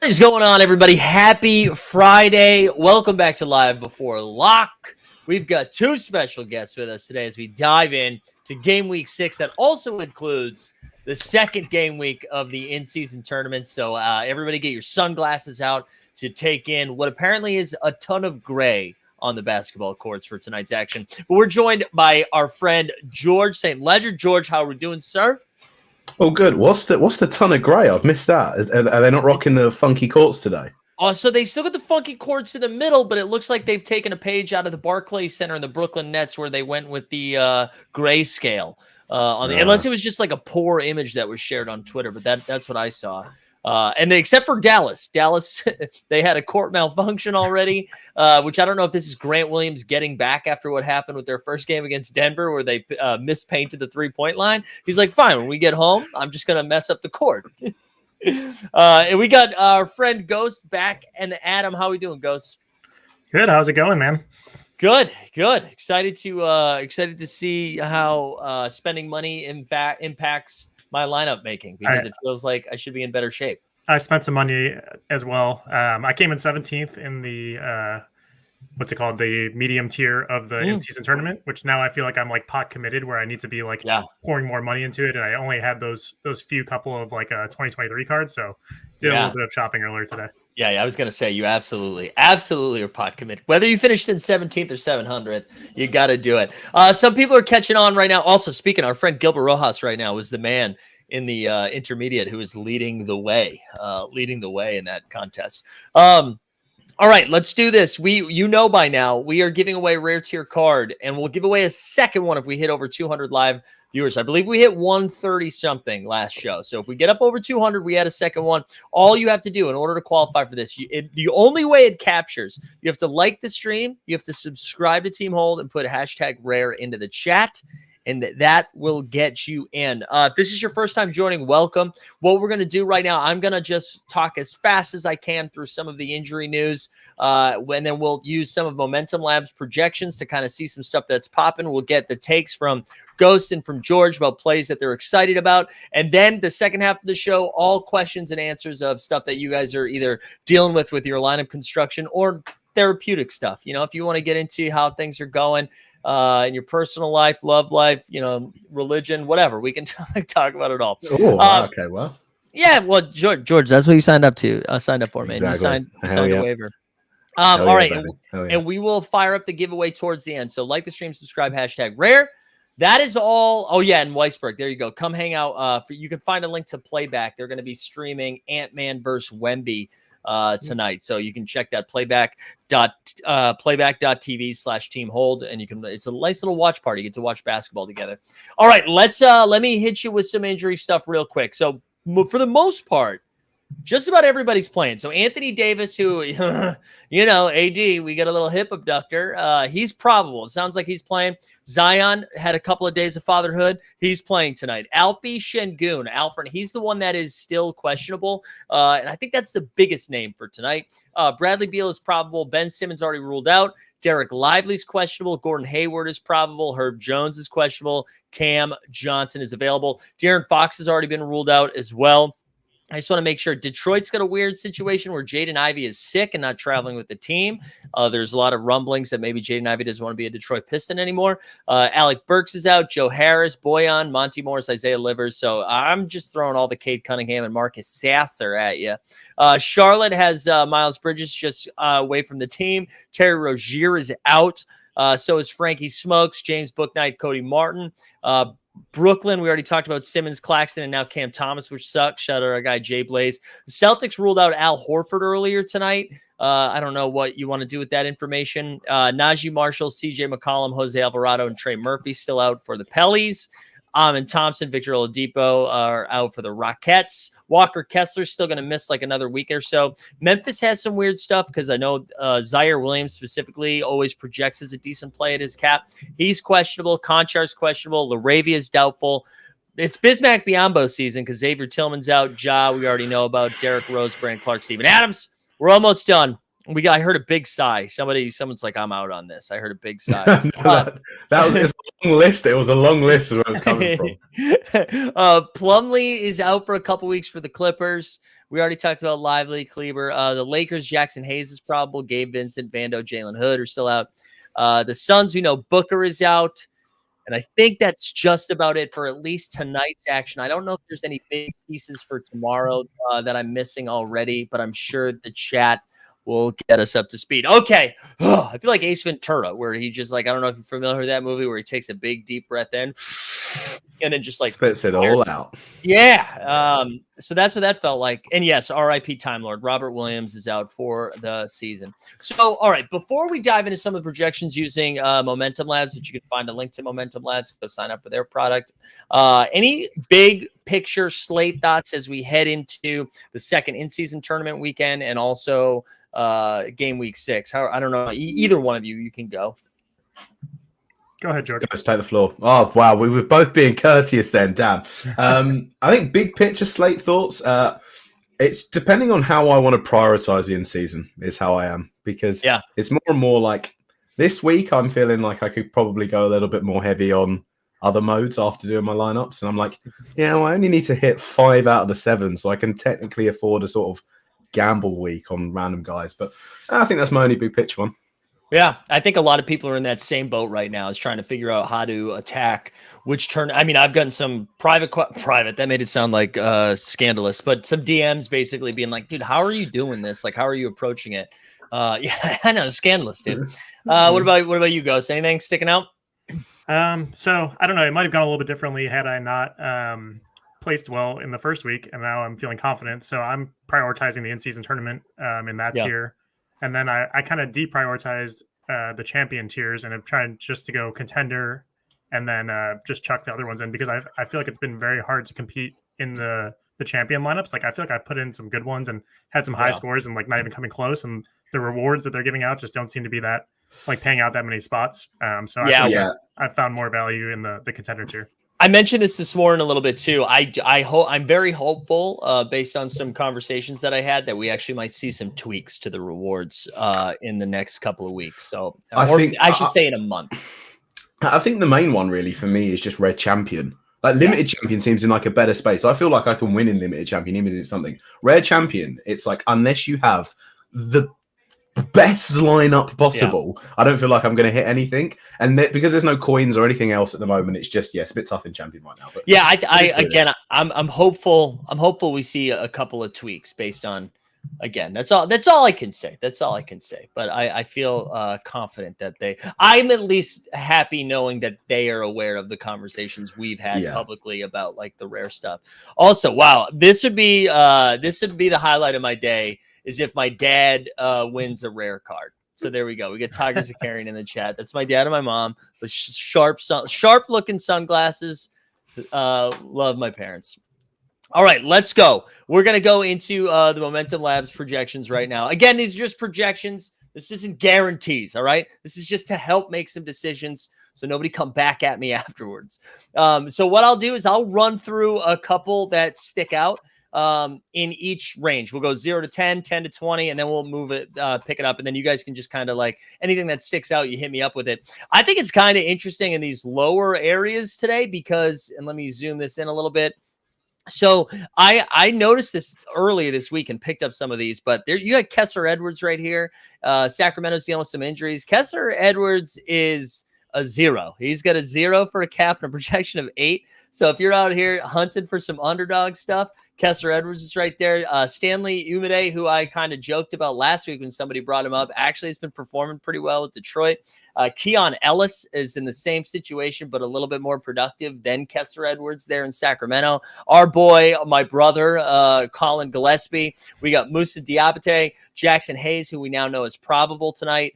What is going on, everybody? Happy Friday. Welcome back to Live Before Lock. We've got two special guests with us today as we dive in to Game Week 6. That also includes the second game week of the in-season tournament. So everybody get your sunglasses out to take in what apparently is a ton of gray on the basketball courts for tonight's action. But we're joined by our friend George St. Ledger. George, how are we doing, sir? Oh, good. What's the ton of grey? I've missed that. Are they not rocking the funky courts today? Oh, so they still got the funky courts in the middle, but it looks like they've taken a page out of the Barclays Center and the Brooklyn Nets, where they went with the grayscale. Unless it was just like a poor image that was shared on Twitter, but that's what I saw. Except for Dallas, they had a court malfunction already, which I don't know if this is Grant Williams getting back after what happened with their first game against Denver, where they mispainted the 3-point line. He's like, fine, when we get home, I'm just going to mess up the court. And we got our friend Ghost back. And Adam, how are we doing, Ghost? Good. How's it going, man? Good. Excited to see how spending money impacts my lineup making, because it feels like I should be in better shape. I spent some money as well. I came in 17th in the the medium tier of the in-season tournament, which now I feel like I'm like pot committed, where I need to be like pouring more money into it. And I only had those few couple of 2023 cards, so did a little bit of shopping earlier today. Yeah, I was going to say you absolutely are pot committed. Whether you finished in 17th or 700th, you got to do it. Some people are catching on right now. Also, speaking, our friend Gilbert Rojas right now was the man in the intermediate who is leading the way in that contest. All right, let's do this. By now, we are giving away a rare tier card, and we'll give away a second one if we hit over 200 live viewers. I believe we hit 130 something last show. So if we get up over 200, we add a second one. All you have to do in order to qualify for this, the only way it captures, you have to like the stream, you have to subscribe to Team Hold, and put #rare into the chat, and that will get you in. If this is your first time joining, welcome. What we're going to do right now, I'm going to just talk as fast as I can through some of the injury news, and then we'll use some of Momentum Lab's projections to kind of see some stuff that's popping. We'll get the takes from Ghost and from George about plays that they're excited about. And then the second half of the show, all questions and answers of stuff that you guys are either dealing with your lineup construction or therapeutic stuff. If you want to get into how things are going, in your personal life, love life, religion, whatever. We can talk about it all. Okay, well. Yeah, well, George, that's what you signed up to. Signed up for, man. Exactly. You signed a waiver. All right, and we will fire up the giveaway towards the end. So like the stream, subscribe, #rare. That is all. Oh, yeah, in Weisberg. There you go. Come hang out. You can find a link to Playback. They're going to be streaming Ant-Man versus Wemby tonight, so you can check that playback.tv/Team Hold, and it's a nice little watch party. You get to watch basketball together. All right, let me hit you with some injury stuff real quick. So for the most part, just about everybody's playing. So Anthony Davis, who, AD, we got a little hip abductor. He's probable. It sounds like he's playing. Zion had a couple of days of fatherhood. He's playing tonight. Alfie Şengün, Alfred, he's the one that is still questionable. And I think that's the biggest name for tonight. Bradley Beal is probable. Ben Simmons already ruled out. Derek Lively's questionable. Gordon Hayward is probable. Herb Jones is questionable. Cam Johnson is available. De'Aaron Fox has already been ruled out as well. I just want to make sure. Detroit's got a weird situation where Jaden Ivey is sick and not traveling with the team. There's a lot of rumblings that maybe Jaden Ivey doesn't want to be a Detroit Piston anymore. Alec Burks is out. Joe Harris, Boyan, Monty Morris, Isaiah Livers. So I'm just throwing all the Cade Cunningham and Marcus Sasser at you. Charlotte has Miles Bridges just away from the team. Terry Rozier is out. So is Frankie Smokes, James Bouknight, Cody Martin. Brooklyn, we already talked about Simmons, Claxton, and now Cam Thomas, which sucks. Shout out our guy Jay Blaze. The Celtics ruled out Al Horford earlier tonight. I don't know what you want to do with that information. Najee Marshall, CJ McCollum, Jose Alvarado, and Trey Murphy still out for the Pellies. And Thompson, Victor Oladipo are out for the Rockets. Walker Kessler's still going to miss like another week or so. Memphis has some weird stuff because I know Zaire Williams specifically always projects as a decent play at his cap. He's questionable. Konchar's questionable. Laravia is doubtful. It's Bismack Biyombo season because Xavier Tillman's out. Ja, we already know about. Derek Rose, Brand Clark, Steven Adams. We're almost done. I heard a big sigh. Someone's like, I'm out on this. I heard a big sigh. that was a long list. It was a long list is where it was coming from. Plumlee is out for a couple weeks for the Clippers. We already talked about Lively, Kleber. The Lakers, Jackson Hayes is probable. Gabe Vincent, Vando, Jalen Hood are still out. The Suns, we know Booker is out. And I think that's just about it for at least tonight's action. I don't know if there's any big pieces for tomorrow that I'm missing already, but I'm sure the chat will get us up to speed. Okay. I feel like Ace Ventura, where he just I don't know if you're familiar with that movie, where he takes a big, deep breath in and then just spits it all out. Yeah. So that's what that felt like. And yes, RIP Time Lord. Robert Williams is out for the season. So, all right, before we dive into some of the projections using Momentum Labs, which you can find a link to Momentum Labs, go sign up for their product. Any big picture Slate thoughts as we head into the second in-season tournament weekend and also game week 6? I don't know. Either one of you can go. Go ahead, Jordan. Let's take the floor. Oh, wow. We were both being courteous then. Damn. I think big picture Slate thoughts. It's depending on how I want to prioritize the in-season is how I am. Because it's more and more like this week I'm feeling like I could probably go a little bit more heavy on other modes after doing my lineups. And I'm like, I only need to hit 5 out of the 7. So I can technically afford a sort of gamble week on random guys. But I think that's my only big picture one. Yeah, I think a lot of people are in that same boat right now, is trying to figure out how to attack which turn. I mean, I've gotten some private, that made it sound like scandalous, but some DMs basically being like, dude, how are you doing this? Like, how are you approaching it? Yeah, I know, scandalous, dude. What about you, Ghost? Anything sticking out? So I don't know. It might have gone a little bit differently had I not placed well in the first week, and now I'm feeling confident. So I'm prioritizing the in-season tournament in that tier. And then I kind of deprioritized the champion tiers and have tried just to go contender and then just chuck the other ones in because I feel like it's been very hard to compete in the champion lineups. Like I feel like I've put in some good ones and had some high scores and like not even coming close. And the rewards that they're giving out just don't seem to be that like paying out that many spots. So I found more value in the contender tier. I mentioned this morning a little bit too. I'm very hopeful based on some conversations that I had that we actually might see some tweaks to the rewards in the next couple of weeks. So I should say in a month. I think the main one really for me is just Red Champion. Like Limited Champion seems in like a better space. I feel like I can win in Limited Champion, even if it's something. Rare Champion, it's like unless you have the best lineup possible, I don't feel like I'm going to hit anything. And because there's no coins or anything else at the moment, it's just it's a bit tough in champion right now. But I'm hopeful. I'm hopeful we see a couple of tweaks based on. Again, that's all I can say. But I feel confident that I'm at least happy knowing that they are aware of the conversations we've had publicly about like the rare stuff. Also, wow, this would be the highlight of my day is if my dad wins a rare card. So there we go. We get Tiger Zakarian in the chat. That's my dad and my mom. The sharp looking sunglasses. Love my parents. All right, let's go. We're going to go into the Momentum Labs projections right now. Again, these are just projections. This isn't guarantees, all right? This is just to help make some decisions so nobody come back at me afterwards. So what I'll do is I'll run through a couple that stick out in each range. We'll go 0 to 10, 10 to 20, and then we'll move it, pick it up. And then you guys can just kind of like anything that sticks out, you hit me up with it. I think it's kind of interesting in these lower areas today because, and let me zoom this in a little bit. So I noticed this earlier this week and picked up some of these, but there you got Kessler Edwards right here. Sacramento's dealing with some injuries. Kessler Edwards is a 0. He's got a 0 for a cap and a projection of 8. So if you're out here hunting for some underdog stuff, Kessler Edwards is right there. Stanley Umide, who I kind of joked about last week when somebody brought him up, actually has been performing pretty well with Detroit. Keon Ellis is in the same situation, but a little bit more productive than Kessler Edwards there in Sacramento. Our boy, my brother, Colin Gillespie. We got Moussa Diabate, Jackson Hayes, who we now know is probable tonight.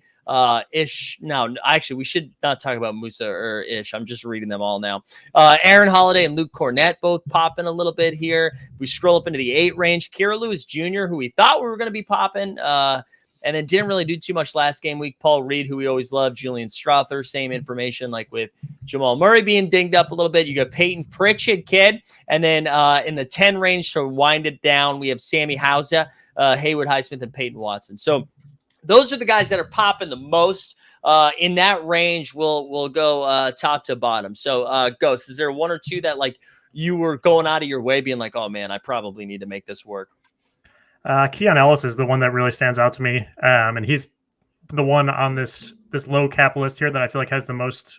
Ish. No, actually, we should not talk about Musa or Ish. I'm just reading them all now. Aaron Holiday and Luke Cornett both popping a little bit here. If we scroll up into the 8 range, Kira Lewis Jr., who we thought we were going to be popping, and then didn't really do too much last game week. Paul Reed, who we always love, Julian Strother, same information like with Jamal Murray being dinged up a little bit. You got Peyton Pritchard, kid. And then in the 10 range to wind it down, we have Sammy Hausa, Hayward Highsmith, and Peyton Watson. So those are the guys that are popping the most. In that range, we'll go top to bottom. So, Ghost, is there one or two that like you were going out of your way being like, oh, man, I probably need to make this work? Keon Ellis is the one that really stands out to me. And he's the one on this low cap list here that I feel like has the most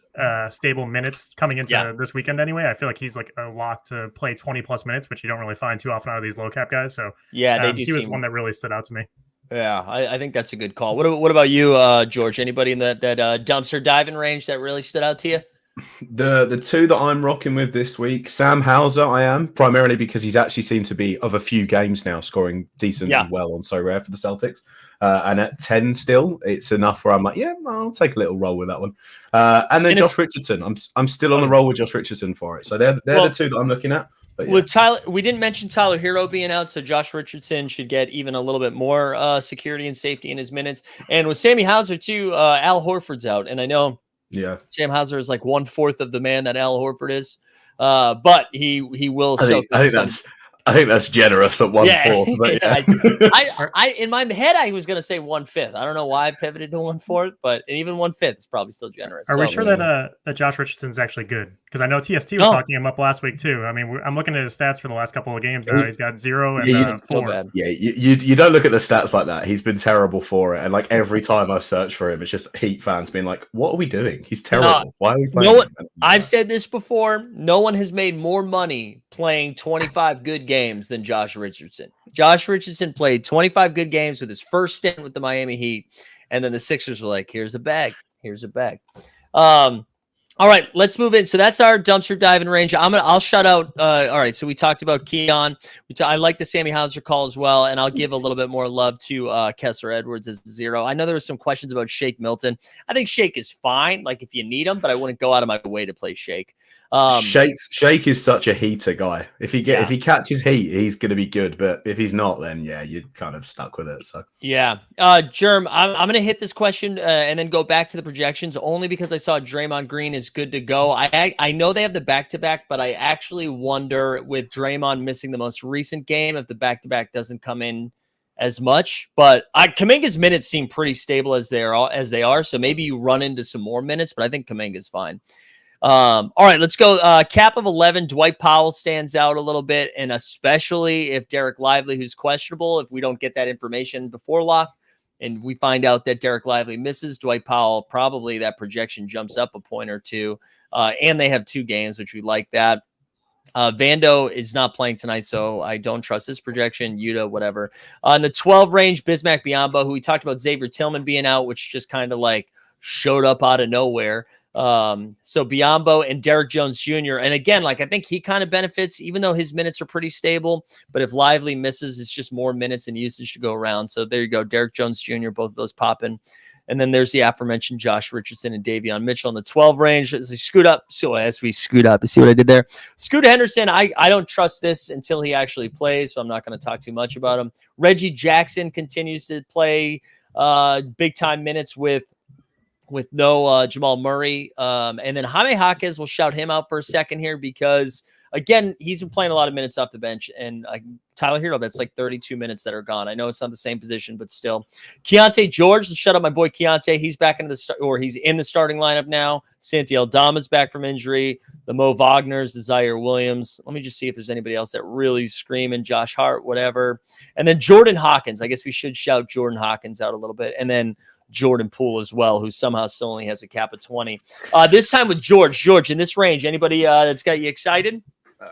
stable minutes coming into this weekend anyway. I feel like he's like a lock to play 20-plus minutes, which you don't really find too often out of these low cap guys. So, yeah, he was one that really stood out to me. Yeah, I think that's a good call. What about you, George? Anybody in that dumpster diving range that really stood out to you? The two that I'm rocking with this week, Sam Hauser, I am, primarily because he's actually seemed to be, of a few games now, scoring decently well on So Rare for the Celtics. And at 10 still, it's enough where I'm like, yeah, I'll take a little roll with that one. And then Josh Richardson. I'm still on the roll with Josh Richardson for it. So they're the two that I'm looking at. Yeah. With Tyler, we didn't mention Tyler Hero being out, so Josh Richardson should get even a little bit more security and safety in his minutes. And with Sammy Hauser too, Al Horford's out, and I know Sam Hauser is like 1/4 of the man that Al Horford is, but he will. I think that's generous at 1/4. But I in my head I was going to say 1/5. I don't know why I pivoted to 1/4, but even 1/5 is probably still generous. Are we sure that Josh Richardson's actually good? Because I know TST was talking him up last week too. I mean, I'm looking at his stats for the last couple of games now. He's got 0 and 4. You don't look at the stats like that. He's been terrible for it, and like every time I've searched for him, it's just Heat fans being like, "What are we doing? He's terrible. Why are we playing him?" I've said this before. No one has made more money playing 25 good games than Josh Richardson. Josh Richardson played 25 good games with his first stint with the Miami Heat, and then the Sixers were like, "Here's a bag. Here's a bag." All right, let's move in. So that's our dumpster diving range. I'll shut out. All right, so we talked about Keon. I like the Sammy Hauser call as well, and I'll give a little bit more love to Kessler Edwards as 0. I know there were some questions about Shake Milton. I think Shake is fine, like if you need him, but I wouldn't go out of my way to play Shake. Shake is such a heater guy. If he catches heat, he's going to be good. But if he's not, then you're kind of stuck with it. So Germ, I'm going to hit this question and then go back to the projections only because I saw Draymond Green is good to go. I know they have the back-to-back, but I actually wonder with Draymond missing the most recent game if the back-to-back doesn't come in as much. But Kuminga's minutes seem pretty stable as they are. So maybe you run into some more minutes, but I think Kuminga's fine. All right, let's go. Cap of 11. Dwight Powell stands out a little bit, and especially if Derek Lively, who's questionable, if we don't get that information before lock, and we find out that Derek Lively misses, Dwight Powell, probably that projection jumps up a point or two. And they have 2 games, which we like that. Vando is not playing tonight, so I don't trust this projection. Yuta, whatever. On the 12 range, Bismack Biyombo, who we talked about Xavier Tillman being out, which just kind of like showed up out of nowhere. So Biyombo and Derek Jones Jr. And again, like I think he kind of benefits, even though his minutes are pretty stable. But if Lively misses, it's just more minutes and usage to go around. So there you go, Derek Jones Jr. Both of those popping. And then there's the aforementioned Josh Richardson and Davion Mitchell in the 12 range as they scoot up. So as we scoot up, you see what I did there? Scoot Henderson, I don't trust this until he actually plays, so I'm not going to talk too much about him. Reggie Jackson continues to play big-time minutes with no Jamal Murray. And then Jaime Jaquez, we'll shout him out for a second here because, again, he's been playing a lot of minutes off the bench. And Tyler Hero, that's like 32 minutes that are gone. I know it's not the same position, but still. Keontae George, let's shut up my boy Keontae. He's back into he's in the starting lineup now. Santi Aldama's back from injury. The Mo Wagners, the Zaire Williams. Let me just see if there's anybody else that really screaming. Josh Hart, whatever. And then Jordan Hawkins. I guess we should shout Jordan Hawkins out a little bit. And then Jordan Poole as well, who somehow still only has a cap of 20. This time with George, in this range, anybody that's got you excited?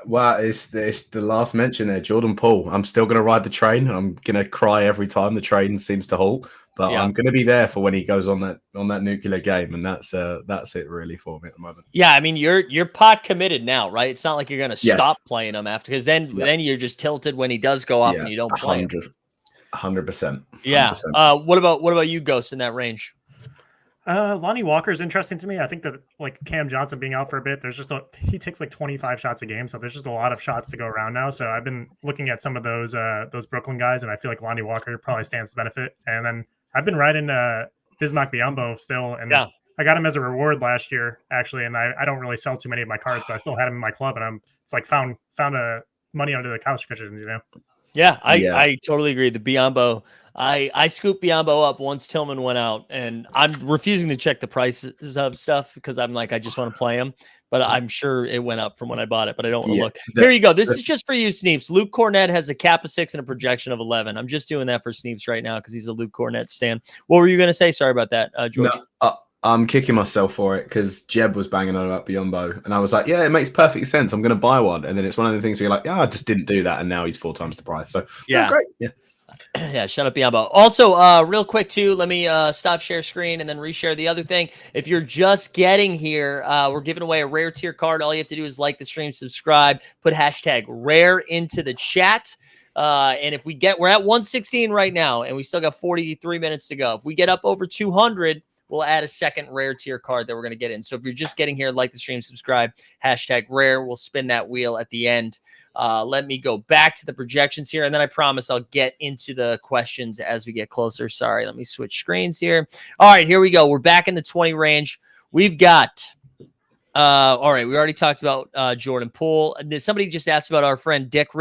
Well, it's the last mention there, Jordan Poole. I'm still going to ride the train. I'm going to cry every time the train seems to halt, but I'm going to be there for when he goes on that nuclear game, and that's it really for me at the moment. Yeah, I mean you're pot committed now, right? It's not like you're going to stop playing him after, because then you're just tilted when he does go off and you don't play him. 100%. Yeah. What about you, Ghost, in that range? Lonnie Walker is interesting to me. I think that like Cam Johnson being out for a bit, he takes like 25 shots a game, so there's just a lot of shots to go around now. So I've been looking at some of those Brooklyn guys, and I feel like Lonnie Walker probably stands to benefit. And then I've been riding Bismack Biyombo still, and I got him as a reward last year actually, and I don't really sell too many of my cards, so I still had him in my club, and it's like found a money under the couch cushions, you know. Yeah, I totally agree. The Biyombo, I scooped Biyombo up once Tillman went out, and I'm refusing to check the prices of stuff because I'm like, I just want to play him. But I'm sure it went up from when I bought it, but I don't want to look. Here you go. This is just for you, Sneeps. Luke Cornett has a cap of 6 and a projection of 11. I'm just doing that for Sneeps right now because he's a Luke Cornett stan. What were you going to say? Sorry about that, George. No, I'm kicking myself for it because Jeb was banging on about Biyombo, and I was like, yeah, it makes perfect sense. I'm going to buy one. And then it's one of the things where you're like, I just didn't do that, and now he's 4 times the price. So, great. Yeah. Yeah, shut up, Biyombo. Also, real quick, too, let me stop share screen and then reshare the other thing. If you're just getting here, we're giving away a rare tier card. All you have to do is like the stream, subscribe, put hashtag rare into the chat. And if we're at 116 right now, and we still got 43 minutes to go. If we get up over 200, we'll add a second rare tier card that we're going to get in. So if you're just getting here, like the stream, subscribe, hashtag rare. We'll spin that wheel at the end. Let me go back to the projections here, and then I promise I'll get into the questions as we get closer. Sorry, let me switch screens here. All right, here we go. We're back in the 20 range. We've got all right, we already talked about Jordan Poole. Somebody just asked about our friend Nick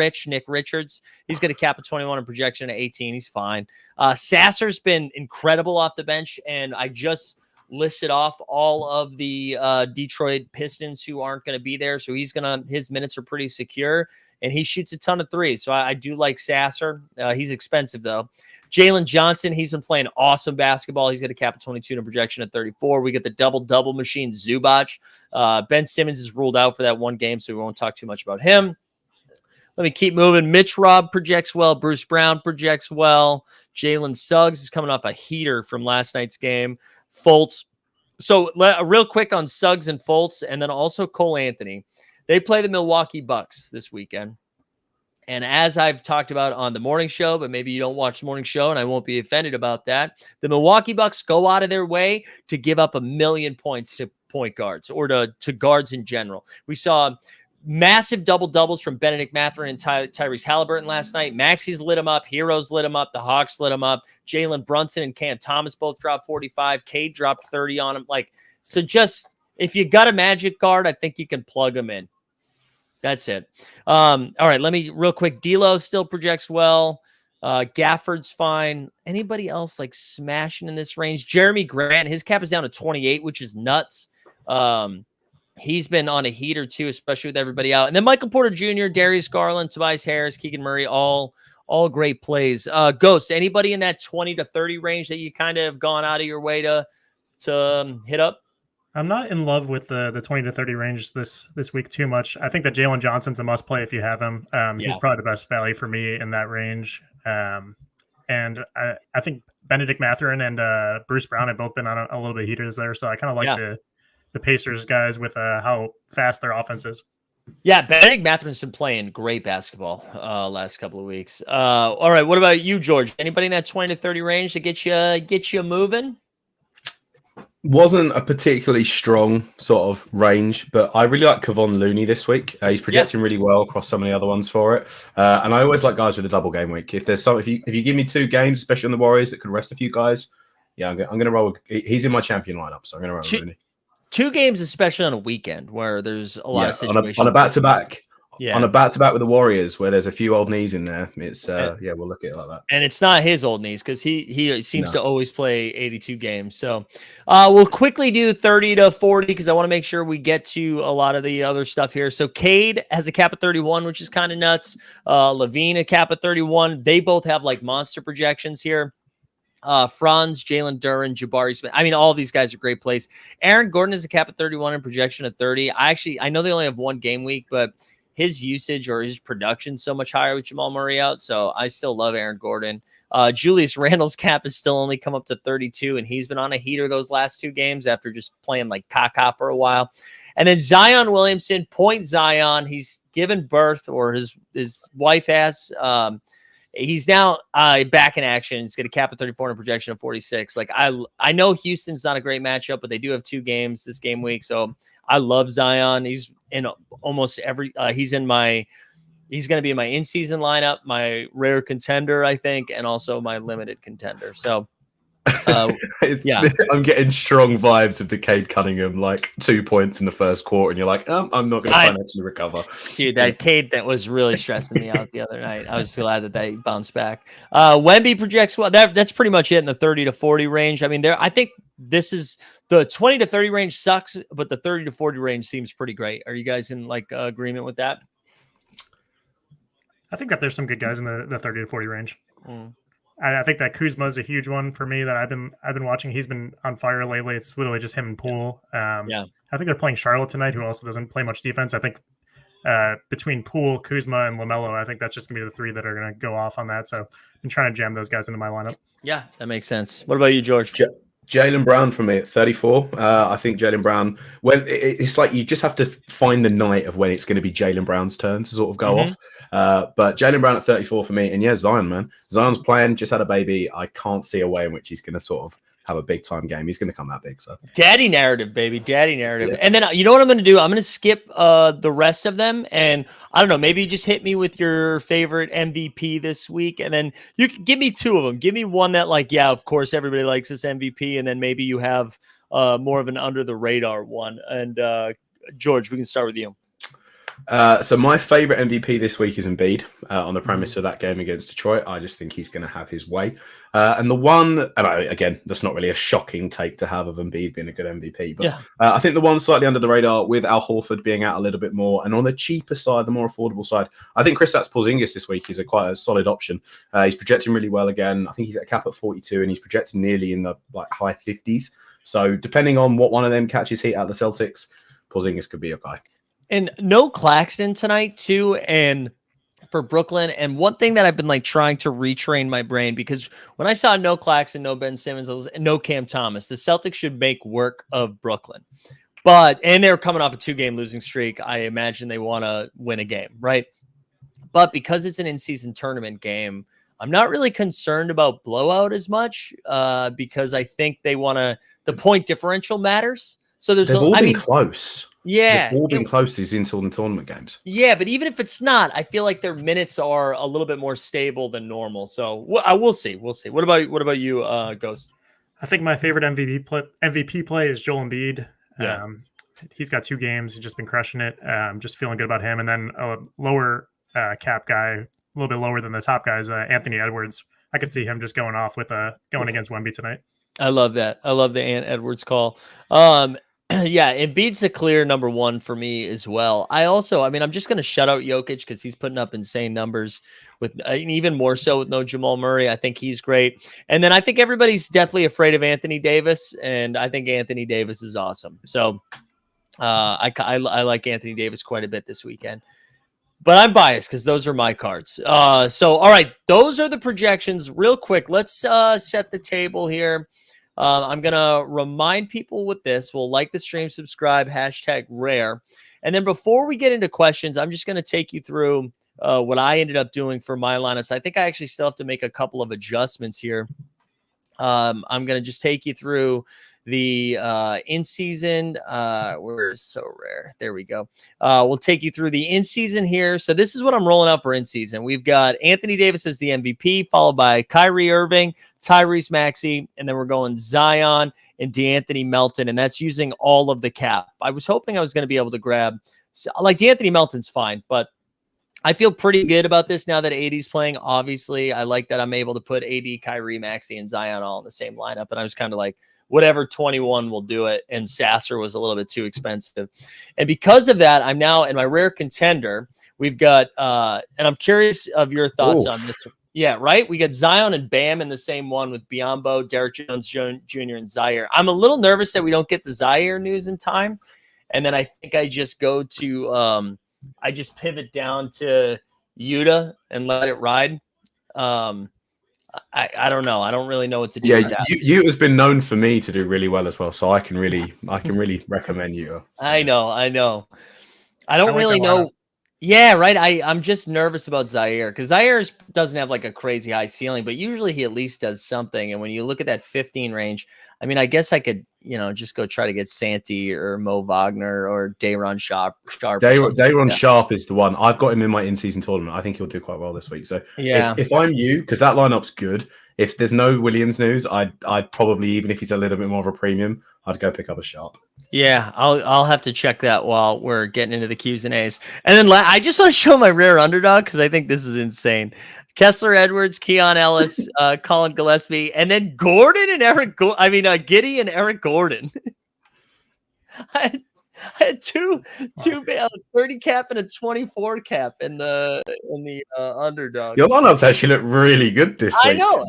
Richards. He's got a cap of 21 and projection of 18. He's fine. Sasser's been incredible off the bench, and I just listed off all of the Detroit Pistons who aren't going to be there. So his minutes are pretty secure, and he shoots a ton of threes. So I do like Sasser. He's expensive though. Jalen Johnson, he's been playing awesome basketball. He's got a cap of 22 and a projection of 34. We get the double machine Zubac. Ben Simmons is ruled out for that one game, so we won't talk too much about him. Let me keep moving. Mitch Robb projects well. Bruce Brown projects well. Jalen Suggs is coming off a heater from last night's game. Fultz. So real quick on Suggs and Fultz, and then also Cole Anthony. They play the Milwaukee Bucks this weekend. And as I've talked about on the morning show, but maybe you don't watch the morning show and I won't be offended about that, the Milwaukee Bucks go out of their way to give up 1 million points to point guards or to guards in general. We saw massive double-doubles from Benedict Mathurin and Tyrese Halliburton last night. Maxi's lit him up. Heroes lit him up. The Hawks lit him up. Jalen Brunson and Cam Thomas both dropped 45. Cade dropped 30 on him. So just if you got a Magic guard, I think you can plug them in. That's it. All right, let me real quick. D'Lo still projects well. Gafford's fine. Anybody else smashing in this range? Jeremy Grant, his cap is down to 28, which is nuts. He's been on a heater too, especially with everybody out. And then Michael Porter Jr., Darius Garland, Tobias Harris, Keegan Murray, all great plays. Ghost, anybody in that 20 to 30 range that you kind of have gone out of your way to hit up? I'm not in love with the 20 to 30 range this week too much. I think that Jalen Johnson's a must play if you have him. He's probably the best value for me in that range. And I think Benedict Mathurin and Bruce Brown have both been on a little bit of heaters there. So I kind of like the Pacers guys with how fast their offense is. Yeah, Benedict Matherin's been playing great basketball last couple of weeks. All right, what about you, George? Anybody in that 20 to 30 range to get you moving? Wasn't a particularly strong sort of range, but I really like Kevon Looney this week. He's projecting really well across some of the other ones for it, and I always like guys with a double game week. If you give me 2 games, especially on the Warriors, that could rest a few guys, yeah, I'm going to roll. He's in my champion lineup, so I'm going to roll Looney. 2 games, especially on a weekend where there's a lot of situations. On a back-to-back. Yeah. On a back-to-back with the Warriors, where there's a few old knees in there, it's we'll look at it like that. And it's not his old knees because he seems to always play 82 games. So we'll quickly do 30 to 40 because I want to make sure we get to a lot of the other stuff here. So Cade has a cap of 31, which is kind of nuts. Levine a cap of 31. They both have like monster projections here. Franz, Jalen Duren, Jabari Smith. I mean, all of these guys are great plays. Aaron Gordon is a cap of 31 and projection of 30. I know they only have 1 game week, but his usage or his production so much higher with Jamal Murray out. So I still love Aaron Gordon. Julius Randle's cap has still only come up to 32, and he's been on a heater those last 2 games after just playing like caca for a while. And then Zion Williamson, point Zion. He's given birth, or his wife has. He's now back in action. He's got a cap of 34 and a projection of 46. Like I know Houston's not a great matchup, but they do have 2 games this game week. So I love Zion. He's in almost every. He's going to be in my in-season lineup, my rare contender, I think, and also my limited contender. So. Yeah, I'm getting strong vibes of the Cade Cunningham, like 2 points in the first quarter, and you're like, I'm not going to financially recover. Dude, that Cade that was really stressing me out the other night. I was glad that they bounced back. Wemby projects well. That's pretty much it in the 30 to 40 range. I mean, I think this is the 20 to 30 range sucks, but the 30 to 40 range seems pretty great. Are you guys in like agreement with that? I think that there's some good guys in the 30 to 40 range. I think that Kuzma is a huge one for me that I've been watching. He's been on fire lately. It's literally just him and Poole. I think they're playing Charlotte tonight, who also doesn't play much defense. I think between Poole, Kuzma, and LaMelo, I think that's just going to be the 3 that are going to go off on that. So I've been trying to jam those guys into my lineup. Yeah, that makes sense. What about you, George? Jaylen Brown for me at 34. I think Jaylen Brown, when it's like you just have to find the night of when it's going to be Jaylen Brown's turn to sort of go off. But Jaylen Brown at 34 for me. And yeah, Zion, man. Zion's playing, just had a baby. I can't see a way in which he's going to sort of have a big time game. He's going to come that big. So daddy narrative, baby, daddy narrative. Yeah. And then you know what I'm going to do? I'm going to skip the rest of them, and I don't know. Maybe just hit me with your favorite MVP this week, and then you can give me 2 of them. Give me one that, like, yeah, of course everybody likes this MVP, and then maybe you have more of an under the radar one. And George, we can start with you. So my favorite MVP this week is Embiid on the premise of that game against Detroit. I just think he's going to have his way. And the one, again, that's not really a shocking take to have of Embiid being a good MVP, but I think the one slightly under the radar with Al Horford being out a little bit more and on the cheaper side, the more affordable side, I think Kristaps Porzingis this week is quite a solid option. He's projecting really well again. I think he's at a cap at 42 and he's projecting nearly in the high 50s. So depending on what one of them catches heat out of the Celtics, Porzingis could be a guy. And no Claxton tonight too, and for Brooklyn. And one thing that I've been trying to retrain my brain, because when I saw no Claxton, no Ben Simmons, no Cam Thomas, the Celtics should make work of Brooklyn. And they're coming off a 2-game losing streak. I imagine they want to win a game, right? But because it's an in-season tournament game, I'm not really concerned about blowout as much because I think they want to. The point differential matters. So they've all been close. Yeah. They've all been close to these in-season tournament games. Yeah, but even if it's not, I feel like their minutes are a little bit more stable than normal. So we'll see. We'll see. What about you, Ghost? I think my favorite MVP play is Joel Embiid. Yeah. He's got 2 games. He's just been crushing it. Just feeling good about him. And then a lower cap guy, a little bit lower than the top guys, Anthony Edwards. I could see him just going off with going against Wemby tonight. I love that. I love the Ant Edwards call. Yeah, Embiid's the clear number 1 for me as well. I'm just going to shut out Jokic because he's putting up insane numbers with even more so with no Jamal Murray. I think he's great. And then I think everybody's definitely afraid of Anthony Davis, and I think Anthony Davis is awesome. So I like Anthony Davis quite a bit this weekend. But I'm biased because those are my cards. So, all right, those are the projections. Real quick, let's set the table here. I'm going to remind people with this. We'll like the stream, subscribe, #rare. And then before we get into questions, I'm just going to take you through what I ended up doing for my lineups. I think I actually still have to make a couple of adjustments here. I'm going to just take you through the in-season. We're so rare. There we go. We'll take you through the in-season here. So this is what I'm rolling out for in-season. We've got Anthony Davis as the MVP, followed by Kyrie Irving, Tyrese Maxey, and then we're going Zion and DeAnthony Melton, and that's using all of the cap. I was hoping I was going to be able to grab, like, DeAnthony Melton's fine, but I feel pretty good about this now that AD's playing. Obviously, I like that I'm able to put AD, Kyrie, Maxey, and Zion all in the same lineup. And I was kind of like, whatever 21 will do it. And Sasser was a little bit too expensive. And because of that, I'm now in my rare contender. We've got, and I'm curious of your thoughts on this. Yeah, right? We got Zion and Bam in the same one with Biyombo, Derrick Jones Jr., and Zaire. I'm a little nervous that we don't get the Zaire news in time. And then I think I just go to I just pivot down to Yuta and let it ride. I don't know. I don't really know what to do. Yeah, with that. Yuta has been known for me to do really well as well, so I can really recommend Yuta. So. I know. I don't really know. Yeah, right. I'm just nervous about Zaire because Zaire doesn't have like a crazy high ceiling, but usually he at least does something. And when you look at that 15 range, I mean, I guess I could, just go try to get Santi or Mo Wagner or Day'Ron Sharp. Day'Ron Sharp is the one. I've got him in my in-season tournament. I think he'll do quite well this week. So yeah, if I'm you, because that lineup's good. If there's no Williams news, I'd probably, even if he's a little bit more of a premium, I'd go pick up a Sharp. Yeah, I'll have to check that while we're getting into the Q's and A's. And then I just want to show my rare underdog because I think this is insane. Kessler Edwards, Keon Ellis, Colin Gillespie, and then Gordon and Giddey and Eric Gordon. I had two 30 cap and a 24 cap in the underdog. Your lineups actually look really good this week. I know.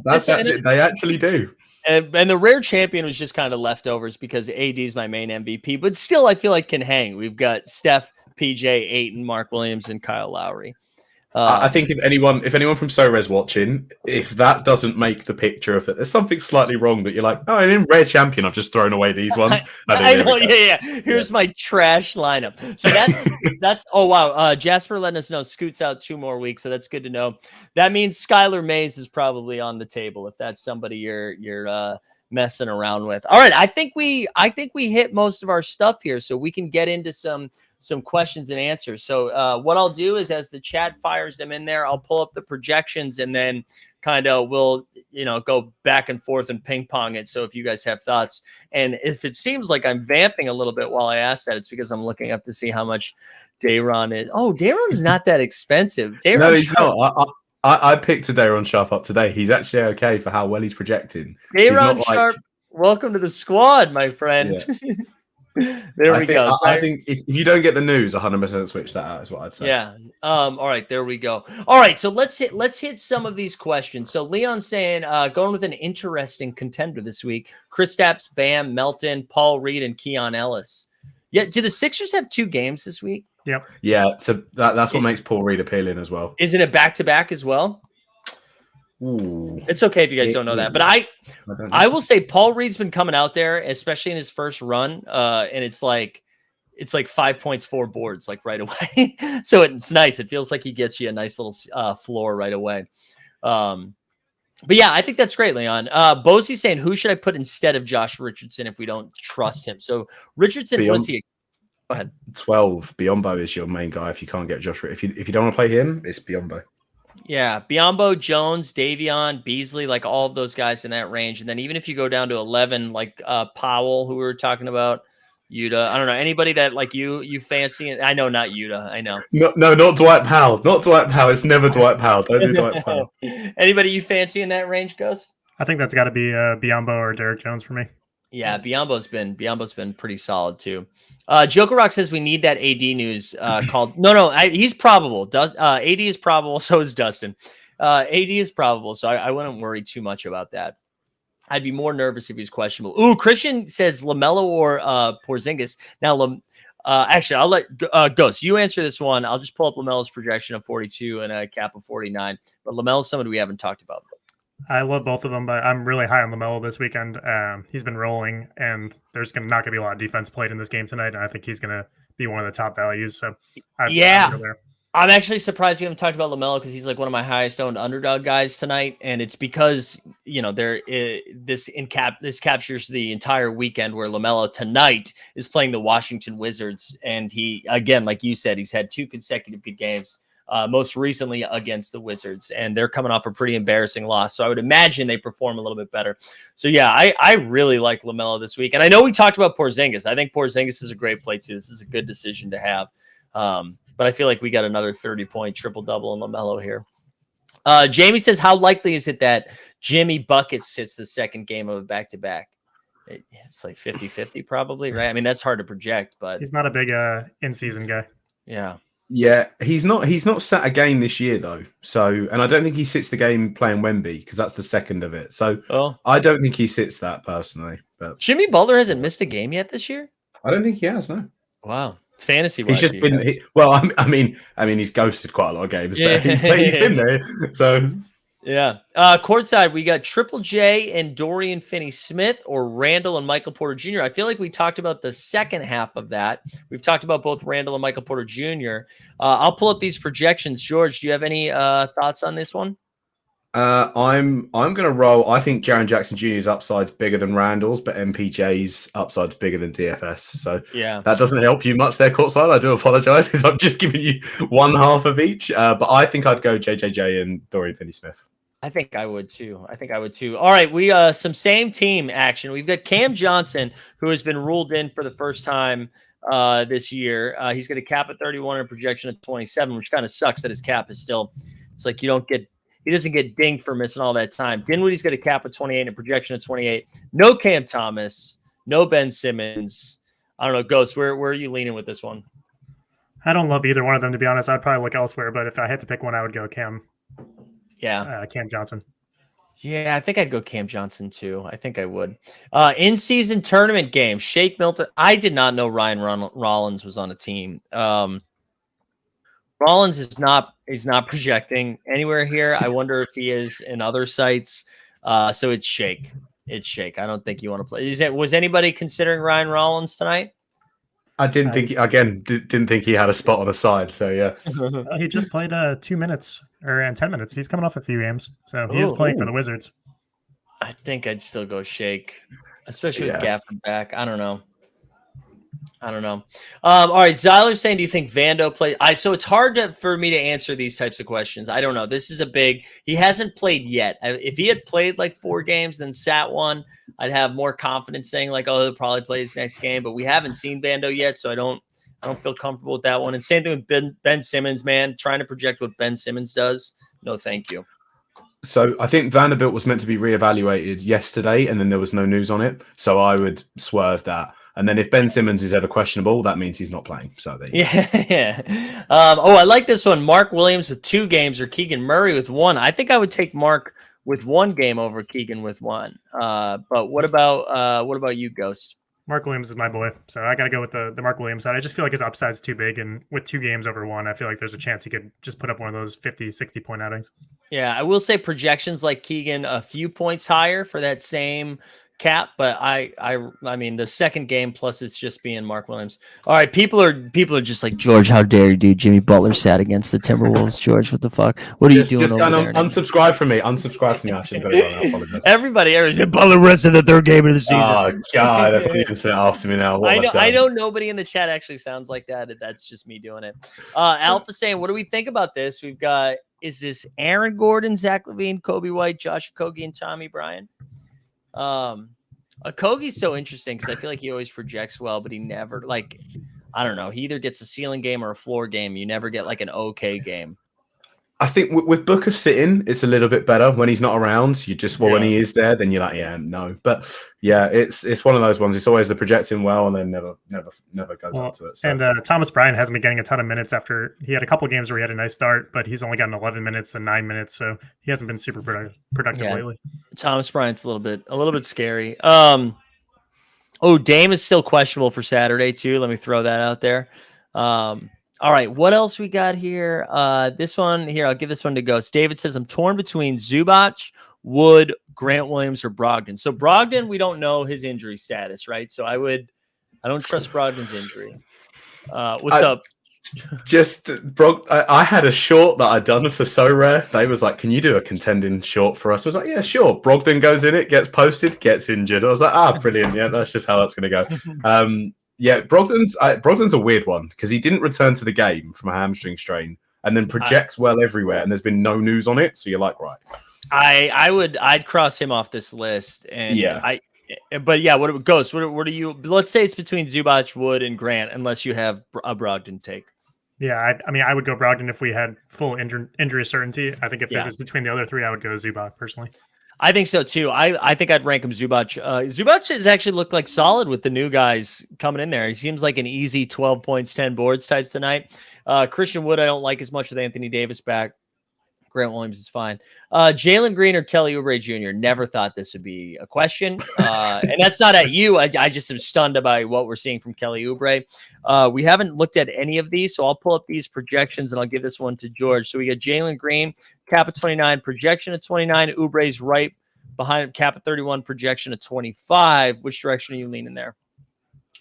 They actually do. And the rare champion was just kind of leftovers because AD is my main MVP, but still I feel like can hang. We've got Steph, PJ, Ayton, Mark Williams, and Kyle Lowry. I think if anyone from SoRes watching, if that doesn't make the picture of it, there's something slightly wrong that you're like, oh, I didn't rare champion. I've just thrown away these ones. I know. Yeah. Here's my trash lineup. So that's oh wow. Jasper letting us know Scoot's out 2 more weeks, so that's good to know. That means Skylar Mays is probably on the table if that's somebody you're messing around with. All right, I think we hit most of our stuff here, so we can get into some questions and answers. So what I'll do is as the chat fires them in there, I'll pull up the projections and then kind of we'll, go back and forth and ping pong it. So if you guys have thoughts, and if it seems like I'm vamping a little bit while I ask that, it's because I'm looking up to see how much Day'Ron is. Oh, Day'Ron's not that expensive. No, he's not. I picked a Day'Ron Sharp up today. He's actually okay for how well he's projecting. Day'Ron Sharp, welcome to the squad, my friend. Yeah. There we go. I think if you don't get the news, 100% switch that out is what I'd say. Yeah. All right. There we go. All right. So let's hit some of these questions. So Leon's saying, going with an interesting contender this week: Kristaps, Bam, Melton, Paul Reed, and Keon Ellis. Yeah. Do the Sixers have 2 games this week? Yep. Yeah. So that's what makes Paul Reed appealing as well. Isn't it back-to-back as well? Ooh. It's okay if you guys don't know that, but I will say Paul Reed's been coming out there, especially in his first run, and it's like 5 points, 4 boards, like right away. So it's nice. It feels like he gets you a nice little floor right away. But yeah, I think that's great, Leon. Bosey's saying, who should I put instead of Josh Richardson if we don't trust him? So Richardson, what is he? Go ahead. 12. Biyombo is your main guy if you can't get Josh. If you don't want to play him, it's Biyombo. Yeah, Biyombo, Jones, Davion, Beasley, like all of those guys in that range. And then even if you go down to 11, like Powell, who we were talking about, Yuta. I don't know, anybody that like you fancy. I know, not Yuta. I know. No, not Dwight Powell. Not Dwight Powell. It's never Dwight Powell. Don't do Dwight Powell. Anybody you fancy in that range, Ghost? I think that's got to be Biyombo or Derrick Jones for me. Yeah, Biyombo's been pretty solid too. Joker Rock says we need that AD news called. No, he's probable. AD is probable. So is Dustin. AD is probable. So I wouldn't worry too much about that. I'd be more nervous if he's questionable. Ooh, Christian says LaMelo or Porzingis. Now, actually, I'll let Ghost. You answer this one. I'll just pull up LaMelo's projection of 42 and a cap of 49. But LaMelo's somebody we haven't talked about. I love both of them, but I'm really high on LaMelo this weekend. He's been rolling, and there's not going to be a lot of defense played in this game tonight, and I think he's going to be one of the top values. So, I'm actually surprised we haven't talked about LaMelo because he's like one of my highest owned underdog guys tonight, and it's because this captures the entire weekend where LaMelo tonight is playing the Washington Wizards, and he, again, like you said, he's had 2 consecutive good games. Most recently against the Wizards, and they're coming off a pretty embarrassing loss. So I would imagine they perform a little bit better. So yeah, I really like LaMelo this week. And I know we talked about Porzingis. I think Porzingis is a great play too. This is a good decision to have. But I feel like we got another 30-point triple-double in LaMelo here. Jamie says, how likely is it that Jimmy Buckets sits the second game of a back-to-back? It's like 50-50 probably, right? I mean, that's hard to project, but he's not a big in-season guy. Yeah. Yeah, he's not sat a game this year though. So, and I don't think he sits the game playing Wemby because that's the second of it. So, I don't think he sits that personally. But Jimmy Butler hasn't missed a game yet this year. I don't think he has. No. Wow, fantasy. He's just been. I mean, he's ghosted quite a lot of games, but he's been there. So. Yeah. Courtside, we got Triple J and Dorian Finney-Smith or Randall and Michael Porter Jr. I feel like we talked about the second half of that. We've talked about both Randall and Michael Porter Jr. I'll pull up these projections. George, do you have any thoughts on this one? I'm going to roll. I think Jaren Jackson Jr.'s upside's bigger than Randall's, but MPJ's upside's bigger than DFS. So yeah, that doesn't help you much there, Courtside. I do apologize because I've just given you one half of each. But I think I'd go JJJ and Dorian Finney-Smith. I think I would too. All right, we some same team action. We've got Cam Johnson, who has been ruled in for the first time this year. He's going to cap at 31 and a projection of 27, which kind of sucks that his cap is still. It's like he doesn't get dinged for missing all that time. Dinwiddie's going to cap at 28 and a projection of 28. No Cam Thomas, no Ben Simmons. I don't know, Ghost. Where are you leaning with this one? I don't love either one of them, to be honest. I'd probably look elsewhere, but if I had to pick one, I would go Cam. Yeah. Cam Johnson. Yeah, I think I'd go Cam Johnson too. I think I would. In-season tournament game, Shake Milton. I did not know Ryan Rollins was on a team. Rollins is not projecting anywhere here. I wonder if he is in other sites. So it's Shake. I don't think you want to play. Was anybody considering Ryan Rollins tonight? I didn't think he had a spot on the side. So yeah, he just played 2 minutes or 10 minutes. He's coming off a few games, so he is playing for the Wizards. I think I'd still go Shake, especially with Gafford back. I don't know. All right, Zyler's saying, do you think Vando plays? So it's hard for me to answer these types of questions. I don't know. This is he hasn't played yet. If he had played like 4 games, then sat one, I'd have more confidence saying like, oh, he'll probably play his next game. But we haven't seen Vando yet, so I don't feel comfortable with that one. And same thing with Ben Simmons, man. Trying to project what Ben Simmons does. No, thank you. So I think Vanderbilt was meant to be reevaluated yesterday, and then there was no news on it. So I would swerve that. And then if Ben Simmons is ever questionable, that means he's not playing. So there you go. I like this one. Mark Williams with 2 games or Keegan Murray with 1. I think I would take Mark with 1 game over Keegan with 1. But what about you, Ghost? Mark Williams is my boy. So I got to go with the Mark Williams side. I just feel like his upside's too big. And with 2 games over 1, I feel like there's a chance he could just put up one of those 50, 60-point outings. Yeah, I will say projections like Keegan a few points higher for that same cap, but I mean the second game plus it's just being Mark Williams. All right, people are just like, George, how dare you, dude? Jimmy Butler sat against the Timberwolves. George, what the fuck? What are you doing? Just unsubscribe from me. Unsubscribe from me. I shouldn't go apologize. Everybody said Butler rested the 3rd game of the season. Oh God, you can say after me now. I know nobody in the chat actually sounds like that. That's just me doing it. Alpha saying, what do we think about this? We've got, is this Aaron Gordon, Zach LaVine, Kobe White, Josh Okogie, and Tommy Bryan? Okogie's so interesting because I feel like he always projects well, but he never, like, I don't know. He either gets a ceiling game or a floor game. You never get like an okay game. I think with Booker sitting, it's a little bit better when he's not around. You just, when he is there, then you're like, yeah, no. But yeah, it's one of those ones. It's always the projecting well and then never goes up to it. So. And Thomas Bryan hasn't been getting a ton of minutes after he had a couple games where he had a nice start, but he's only gotten 11 minutes and 9 minutes, so he hasn't been super productive lately. Thomas Bryant's a little bit scary. Dame is still questionable for Saturday too. Let me throw that out there. All right, what else we got here? This one here, I'll give this one to Ghost. David says, I'm torn between Zubac, Wood, Grant Williams, or Brogdon. So Brogdon, we don't know his injury status, right? So I don't trust Brogdon's injury. What's up? Just I had a short that I'd done for So Rare. They was like, "Can you do a contending short for us?" I was like, "Yeah, sure." Brogdon goes in it, gets posted, gets injured. I was like, brilliant. Yeah, that's just how that's going to go. Yeah, Brogdon's a weird one because he didn't return to the game from a hamstring strain, and then projects well everywhere, and there's been no news on it. So you're like, right. I'd cross him off this list, and but yeah, what Ghost? What do you? Let's say it's between Zubac, Wood, and Grant, unless you have a Brogdon take. Yeah, I mean, I would go Brogdon if we had full injury certainty. I think if it was between the other three, I would go Zubac personally. I think so too. I think I'd rank him Zubac. Zubac has actually looked like solid with the new guys coming in there. He seems like an easy 12 points, 10 boards types tonight. Christian Wood, I don't like as much with Anthony Davis back. Grant Williams is fine. Jalen Green or Kelly Oubre Jr. Never thought this would be a question. And that's not at you. I just am stunned by what we're seeing from Kelly Oubre. We haven't looked at any of these, so I'll pull up these projections and I'll give this one to George. So we got Jalen Green, cap at 29, projection at 29. Oubre's right behind him, cap at 31, projection at 25. Which direction are you leaning there?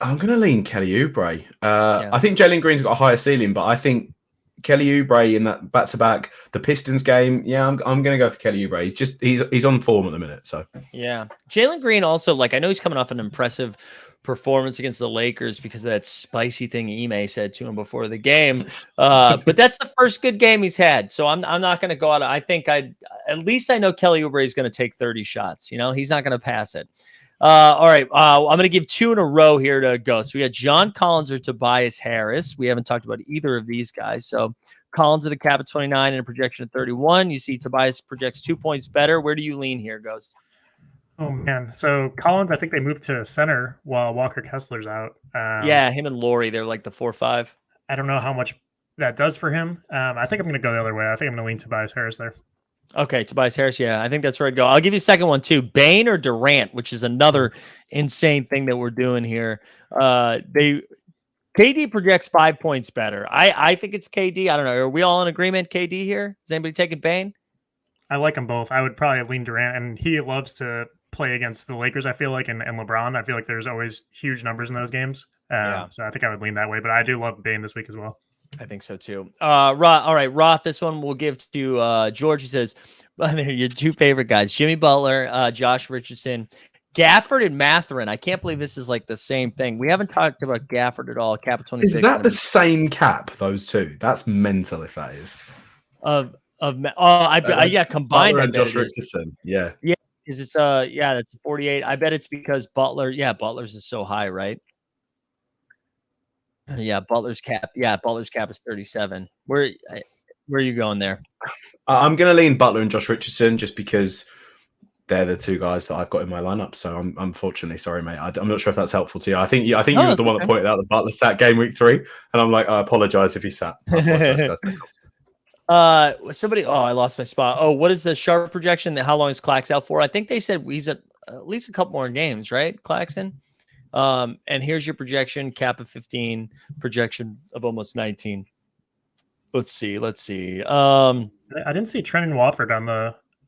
I'm going to lean Kelly Oubre. I think Jalen Green's got a higher ceiling, but I think Kelly Oubre in that back-to-back, the Pistons game, I'm going to go for Kelly Oubre. He's on form at the minute, so yeah. Jalen Green also, I know he's coming off an impressive performance against the Lakers because of that spicy thing Ime said to him before the game. But that's the first good game he's had, so I'm not going to go out. I think at least I know Kelly Oubre is going to take 30 shots. He's not going to pass it. All right. I'm going to give two in a row here to go. So we got John Collins or Tobias Harris. We haven't talked about either of these guys. So Collins with a cap at 29 and a projection at 31. You see Tobias projects 2 points better. Where do you lean here, Ghost? Oh, man. So Collins, I think they moved to center while Walker Kessler's out. Him and Laurie, they're like the 4-5. I don't know how much that does for him. I think I'm going to go the other way. I think I'm going to lean Tobias Harris there. Okay, Tobias Harris. Yeah, I think that's where I'd go. I'll give you a second one too. Bane or Durant, which is another insane thing that we're doing here. KD projects 5 points better. I think it's KD. I don't know. Are we all in agreement? KD here? Is anybody taking Bane? I like them both. I would probably lean Durant, and he loves to play against the Lakers. I feel like, and LeBron. I feel like there's always huge numbers in those games. So I think I would lean that way. But I do love Bane this week as well. I think so too. All right, Roth, this one we'll give to George. He says, your two favorite guys, Jimmy Butler, Josh Richardson, Gafford and Mathurin. I can't believe this is like the same thing. We haven't talked about Gafford at all. Cap 26. Is that the same cap, those two? That's mental if that is. Combined. And Josh Richardson. Yeah. Yeah, because it's that's 48. I bet it's because Butler's is so high, right? Yeah, Butler's cap is 37. Where are you going there? I'm going to lean Butler and Josh Richardson just because they're the two guys that I've got in my lineup. So I'm unfortunately sorry, mate. I'm not sure if that's helpful to you. I think you were the one that pointed out that Butler sat game week 3, and I'm like, I apologize if he sat. I apologize, guys. Somebody. I lost my spot. Oh, what is the sharp projection? How long is Clax out for? I think they said he's at least a couple more games, right, Claxton? And here's your projection: cap of 15, projection of almost 19. Let's see. I didn't see Trenton Wofford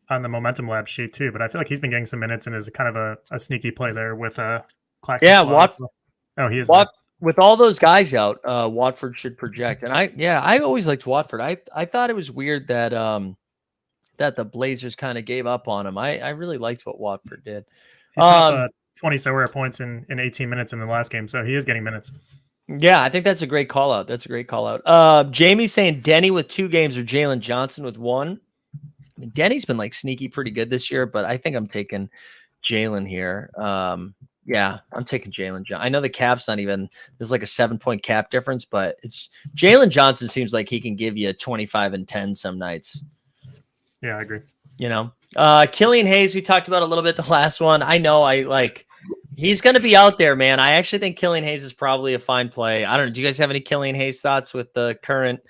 on the Momentum Lab sheet too, but I feel like he's been getting some minutes and is kind of a sneaky play there with Claxton. Yeah, Watford. Oh, he is. With all those guys out, Watford should project. And I always liked Watford. I thought it was weird that that the Blazers kind of gave up on him. I really liked what Watford did. 20 Sorare points in 18 minutes in the last game, so he is getting minutes. Yeah, I think that's a great call out. Jamie's saying Denny with 2 games or Jalen Johnson with 1. I mean, Denny's been like sneaky pretty good this year, but I think I'm taking Jalen here. Yeah, I'm taking Jalen. I know the cap's not even, there's like a 7-point cap difference, but it's Jalen Johnson seems like he can give you 25 and 10 some nights. Yeah, I agree. Killian Hayes, we talked about a little bit the last one. I know he's going to be out there, man. I actually think Killian Hayes is probably a fine play. I don't know. Do you guys have any Killian Hayes thoughts with the current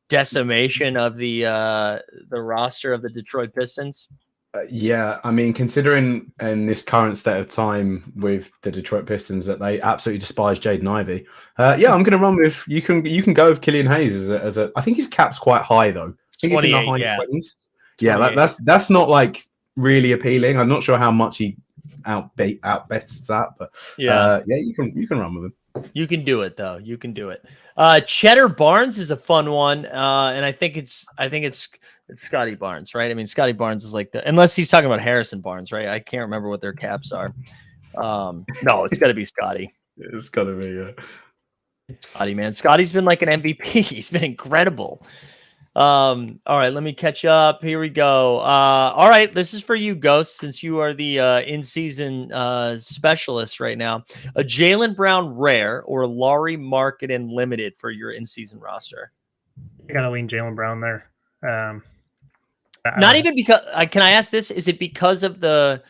decimation of the roster of the Detroit Pistons? Yeah, I mean, considering in this current state of time with the Detroit Pistons that they absolutely despise Jaden Ivey, I'm going to run with you can go with Killian Hayes as a. I think his cap's quite high though. I think it's in the high 20s. Yeah, that's not like really appealing. I'm not sure how much he outbests that, but you can run with him. You can do it though. You can do it. Cheddar Barnes is a fun one, and I think it's Scotty Barnes, right? I mean, Scotty Barnes is like unless he's talking about Harrison Barnes, right? I can't remember what their caps are. No, it's got to be Scotty. It's got to be, yeah. Scotty, man. Scotty's been like an MVP. He's been incredible. All right, let me catch up. Here we go. All right, this is for you, Ghost, since you are the in-season specialist right now. A Jaylen Brown rare or a Laurie Marketing limited for your in-season roster? You gotta lean Jaylen Brown there. Not even because. Can I ask this? Is it because of the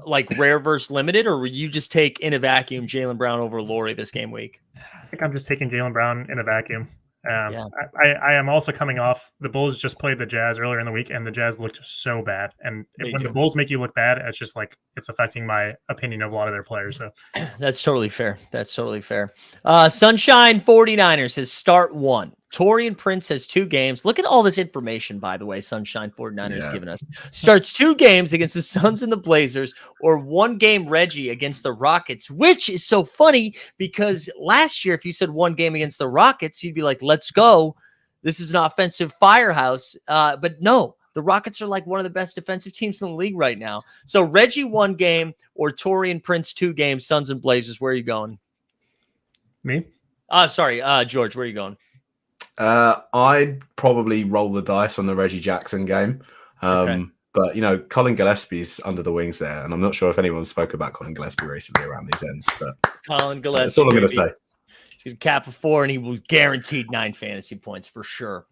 like rare versus limited, or will you just take in a vacuum Jaylen Brown over Laurie this game week? I think I'm just taking Jaylen Brown in a vacuum. I am also coming off the Bulls just played the Jazz earlier in the week, and the Jazz looked so bad. And when the Bulls make you look bad, it's just like it's affecting my opinion of a lot of their players. So that's totally fair. That's totally fair. Sunshine 49ers says start one. Taurean Prince has 2 games. Look at all this information, by the way, Sunshine 49ers giving us. Starts 2 games against the Suns and the Blazers, or 1 game Reggie against the Rockets, which is so funny because last year, if you said 1 game against the Rockets, you'd be like, let's go. This is an offensive firehouse. But no, the Rockets are like one of the best defensive teams in the league right now. So Reggie 1 game or Taurean Prince 2 games, Suns and Blazers. Where are you going? Me? Sorry, George, where are you going? I'd probably roll the dice on the Reggie Jackson game. But, Colin Gillespie's under the wings there. And I'm not sure if anyone's spoke about Colin Gillespie recently around these ends. But Colin Gillespie. That's all I'm going to say. He's going to cap a 4, and he was guaranteed 9 fantasy points for sure.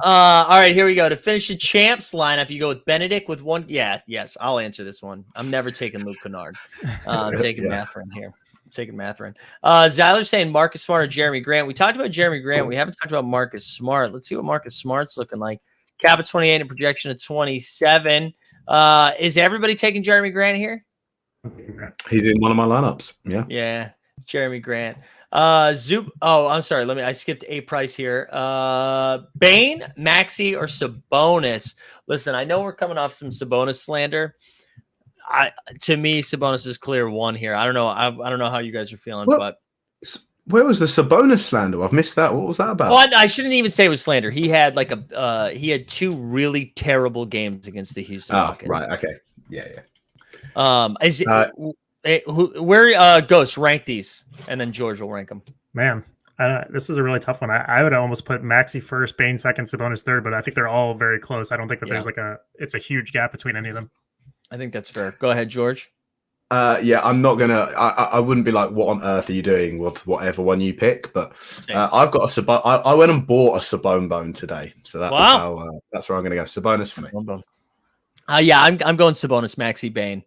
All right, here we go. To finish the champs lineup, you go with Benedict with 1. Yeah, yes, I'll answer this one. I'm never taking Luke Kennard. I'm taking Mathurin here. Taking Mathurin. Zyler's saying Marcus Smart or Jeremy Grant. We talked about Jeremy Grant. We haven't talked about Marcus Smart. Let's see what Marcus Smart's looking like. Cap of 28 and projection of 27. Is everybody taking Jeremy Grant here? He's in one of my lineups. Yeah. Yeah. It's Jeremy Grant. Zoop. Oh, I'm sorry. I skipped a price here. Bane, Maxey, or Sabonis. Listen, I know we're coming off some Sabonis slander. To me, Sabonis is clear 1 here. I don't know. I don't know how you guys are feeling, but where was the Sabonis slander? I've missed that. What was that about? Well, I shouldn't even say it was slander. He had he had 2 really terrible games against the Houston Rockets. Right. Okay. Yeah. Where Ghost rank these, and then George will rank them. Man, this is a really tough one. I would almost put Maxey first, Bane second, Sabonis third, but I think they're all very close. I don't think that there's it's a huge gap between any of them. I think that's fair. Go ahead, George. I'm not gonna. I wouldn't be like, what on earth are you doing with whatever one you pick? But I've got a Sabon. I went and bought a Sabone bone today, so that's how. That's where I'm gonna go. Sabonis for me. I'm going Sabonis, Maxey, Bane,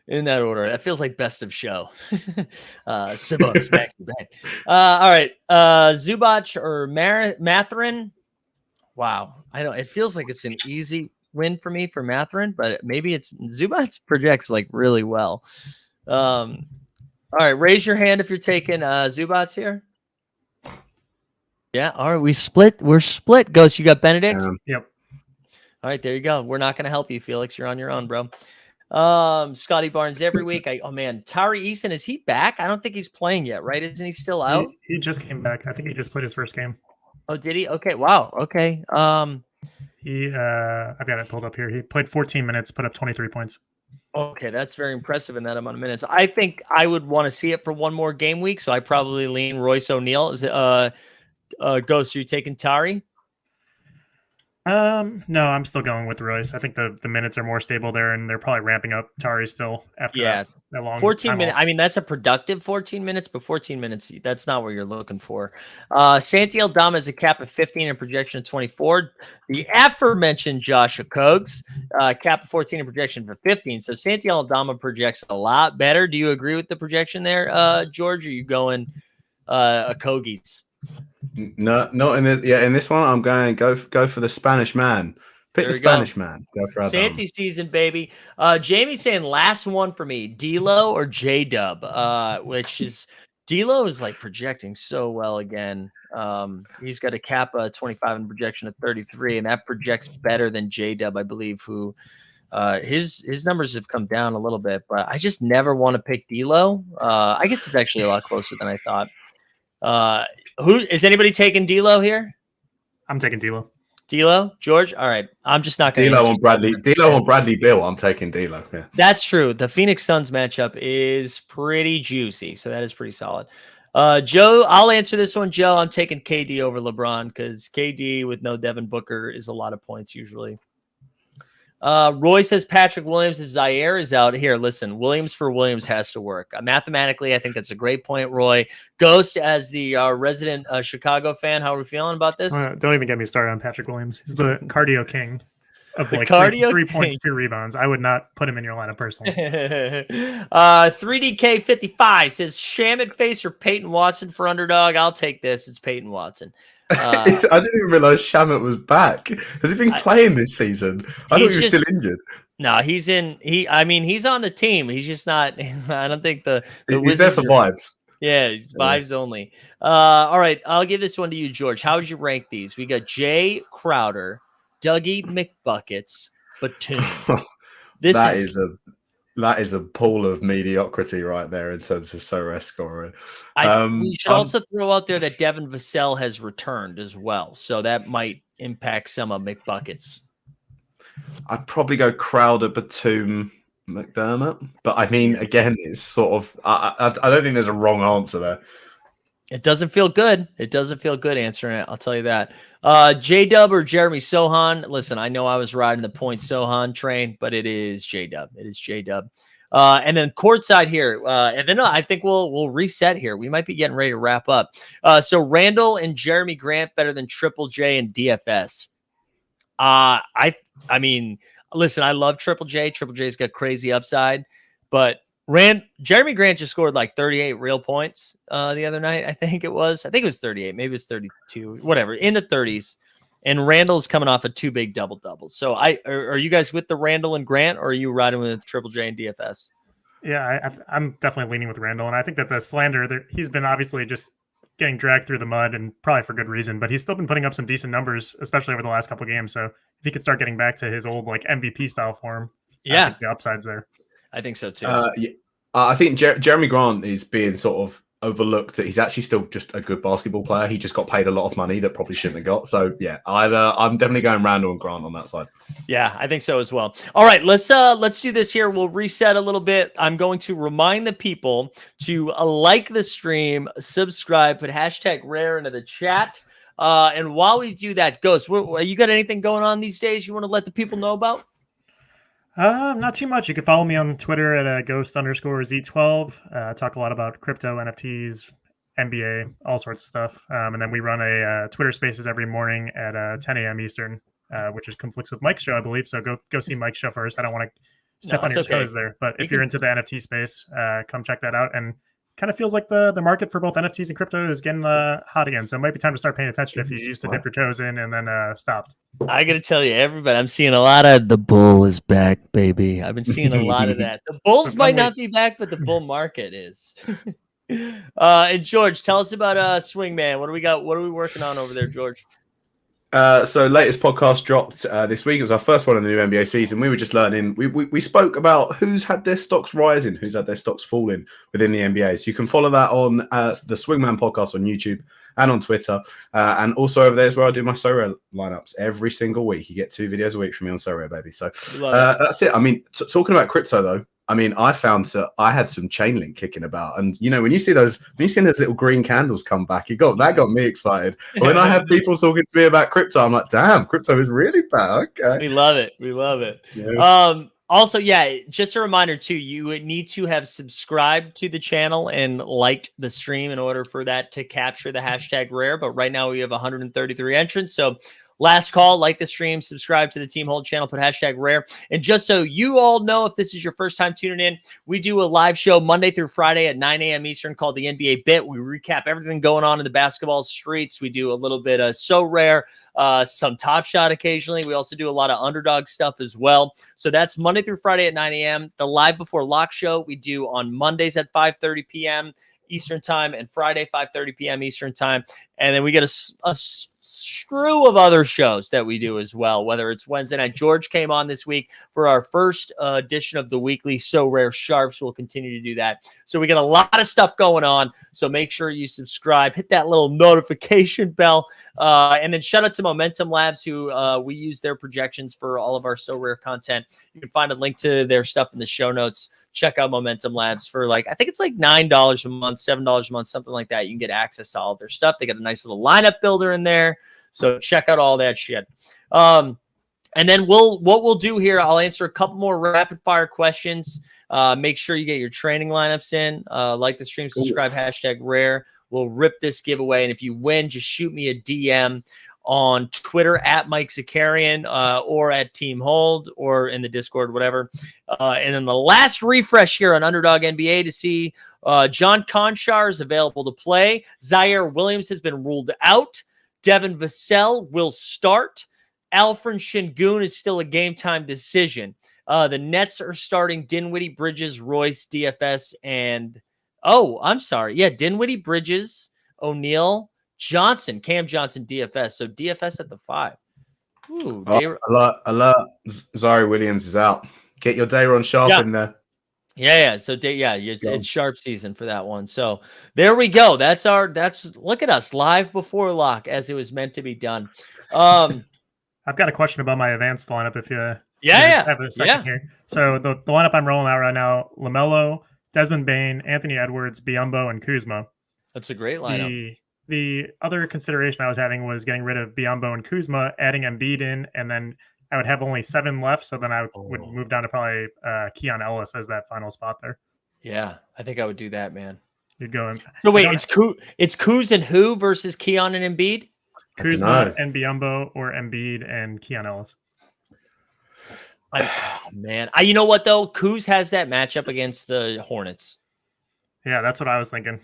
in that order. That feels like best of show. Sabonis, Maxey, Bane. All right, Zubac or Mathurin. Wow, I don't. It feels like it's an easy win for me for Mathurin, but maybe it's Zubac projects like really well. All right, raise your hand if you're taking Zubac here. Yeah, all right, we're split. Ghost, you got Benedict? Yep. All right, there you go. We're not going to help you, Felix. You're on your own, bro. Scotty Barnes every week. Tari Eason, is he back? I don't think he's playing yet, right? Isn't he still out? He just came back. I think he just played his first game. Oh, did he? Okay, wow. Okay. I've got it pulled up here. He played 14 minutes, put up 23 points. Okay, that's very impressive in that amount of minutes. I think I would want to see it for 1 more game week, so I probably lean Royce O'Neal. Is it Ghost, are you taking Tari? No, I'm still going with Royce. I think the minutes are more stable there, and they're probably ramping up Tari still after that long 14 minutes. I mean, that's a productive 14 minutes, but 14 minutes, that's not what you're looking for. Santi Aldama is a cap of 15 and projection of 24. The aforementioned Josh Okogs, cap of 14 and projection for 15. So Santi Aldama projects a lot better. Do you agree with the projection there, George? Or are you going Okogies? No, not in this. Yeah, in this one, I'm going go for the Spanish man. Pick the Spanish man. Go for Santi season, baby. Jamie's saying last one for me, D'Lo or J-Dub, which is D'Lo is like projecting so well again. He's got a cap 25 and projection of 33, and that projects better than J-Dub, I believe, who His numbers have come down a little bit, but I just never want to pick D'Lo. I guess it's actually a lot closer than I thought. Who is anybody taking D'Lo here? I'm taking D'Lo. D'Lo, George. All right, I'm just not going to. D'Lo on Bradley. D'Lo on Bradley Beal. I'm taking D'Lo. Yeah, that's true. The Phoenix Suns matchup is pretty juicy, so that is pretty solid. Joe, I'll answer this one. Joe, I'm taking KD over LeBron because KD with no Devin Booker is a lot of points usually. Roy says Patrick Williams if Zaire is out. Here, listen, Williams for Williams has to work. Mathematically, I think that's a great point, Roy. Ghost, as the resident Chicago fan, how are we feeling about this? Don't even get me started on Patrick Williams. He's the cardio king of the like cardio 3 points, 2 rebounds. I would not put him in your lineup personally. 3DK55 says Shamit face or Peyton Watson for underdog. I'll take this. It's Peyton Watson. I didn't even realize Shamit was back. Has he been playing this season? I thought he was still injured. No, he's in. He's on the team. He's just not. I don't think the he's there for vibes. Yeah, vibes only. All right, I'll give this one to you, George. How would you rank these? We got Jay Crowder, Dougie McBuckets, Batum. That is a pool of mediocrity right there in terms of Sorare scoring. We should also throw out there that Devin Vassell has returned as well, so that might impact some of McBuckets. I'd probably go Crowder, Batum, McDermott, but I mean, again, it's sort of I don't think there's a wrong answer there. It doesn't feel good. It doesn't feel good answering it. I'll tell you that. J-Dub or Jeremy Sohan. Listen, I know I was riding the point Sohan train, but it is J-Dub. It is J-Dub. And then courtside here. And then I think we'll reset here. We might be getting ready to wrap up. So Randall and Jeremy Grant better than Triple J and DFS. I mean, listen, I love Triple J. Triple J's got crazy upside, but Jeremy Grant just scored like 38 real points the other night. I think it was 38. Maybe it's 32, whatever, in the 30s. And Randall's coming off of 2 big double doubles. So are you guys with the Randall and Grant, or are you riding with Triple J and DFS? Yeah, I'm definitely leaning with Randall. And I think that the slander, he's been obviously just getting dragged through the mud, and probably for good reason, but he's still been putting up some decent numbers, especially over the last couple of games. So if he could start getting back to his old like MVP style form, I think the upside's there. I think so too. I think Jeremy Grant is being sort of overlooked that he's actually still just a good basketball player. He just got paid a lot of money that probably shouldn't have got. So yeah, I'm definitely going Randall and Grant on that side. Yeah, I think so as well. All right, let's do this here. We'll reset a little bit. I'm going to remind the people to like the stream, subscribe, put #rare into the chat. And while we do that, Ghost, you got anything going on these days you want to let the people know about? Not too much. You can follow me on Twitter at ghost_Z12. Talk a lot about crypto, NFTs, NBA, all sorts of stuff. And then we run a Twitter Spaces every morning at 10 a.m. Eastern, which conflicts with Mike's show, I believe. So go see Mike's show first. I don't want to step on your toes there. But if you're into the NFT space, come check that out. And kind of feels like the market for both NFTs and crypto is getting hot again. So it might be time to start paying attention if you used to dip your toes in and then stopped. I got to tell you, everybody, I'm seeing a lot of the bull is back, baby. I've been seeing a lot of that. The bulls might not be back, but the bull market is. And George, tell us about Swingman. What do we got? What are we working on over there, George? So latest podcast dropped this week. It was our first one in the new NBA season. We were just learning. We spoke about who's had their stocks rising, who's had their stocks falling within the NBA. So you can follow that on the Swingman podcast on YouTube and on Twitter. And also over there is where I do my Sorare lineups every single week. You get 2 videos a week from me on Sorare, baby. So that's it. I mean, talking about crypto though, I mean, I found I had some Chainlink kicking about, and you know, when you see those little green candles come back, that got me excited. When I have people talking to me about crypto, I'm like, damn, crypto is really bad. Okay, we love it. Yeah. Also, just a reminder too, you would need to have subscribed to the channel and liked the stream in order for that to capture the #rare. But right now we have 133 entrants, so. Last call, like the stream, subscribe to the Team Hold channel, put #rare. And just so you all know, if this is your first time tuning in, we do a live show Monday through Friday at 9 a.m. Eastern called the NBA Bit. We recap everything going on in the basketball streets. We do a little bit of So Rare, some Top Shot occasionally. We also do a lot of underdog stuff as well. So that's Monday through Friday at 9 a.m. The Live Before Lock show we do on Mondays at 5:30 p.m. Eastern time and Friday 5:30 p.m. Eastern time. And then we get a slew of other shows that we do as well, whether it's Wednesday night. George came on this week for our first edition of the weekly So Rare Sharps. We'll continue to do that. So we got a lot of stuff going on. So make sure you subscribe, hit that little notification bell, and then shout out to Momentum Labs, who we use their projections for all of our So Rare content. You can find a link to their stuff in the show notes. Check out Momentum Labs for I think it's like $9 a month, $7 a month, something like that. You can get access to all of their stuff. They got a nice little lineup builder in there. So check out all that shit. And then what we'll do here, I'll answer a couple more rapid fire questions. Make sure you get your training lineups in. Like the stream, subscribe, #rare. We'll rip this giveaway. And if you win, just shoot me a DM on Twitter at Mike Zakarian or at Team Hold or in the Discord, whatever. And then the last refresh here on Underdog NBA to see John Conchar is available to play. Zaire Williams has been ruled out. Devin Vassell will start. Alfred Şengün is still a game time decision. The Nets are starting Dinwiddie, Bridges, Royce, DFS, and Dinwiddie, Bridges, O'Neal, Johnson, Cam Johnson, DFS. So DFS at the 5. Ooh, alert. Zaire Williams is out. Get your Dayron Sharp in there. Yeah. So it's sharp season for that one. So there we go. Look at us live before lock as it was meant to be done. I've got a question about my advanced lineup. If you have a second here. So the lineup I'm rolling out right now: LaMelo, Desmond Bane, Anthony Edwards, Biyombo, and Kuzma. That's a great lineup. The other consideration I was having was getting rid of Biyombo and Kuzma, adding Embiid in, and then I would have only 7 left. So then I would move down to probably Keon Ellis as that final spot there. Yeah, I think I would do that, man. You'd go in. So wait, it's Kuz and who versus Keon and Embiid? Kuzma and Biyombo, or Embiid and Keon Ellis. You know what though? Kuz has that matchup against the Hornets. Yeah, that's what I was thinking.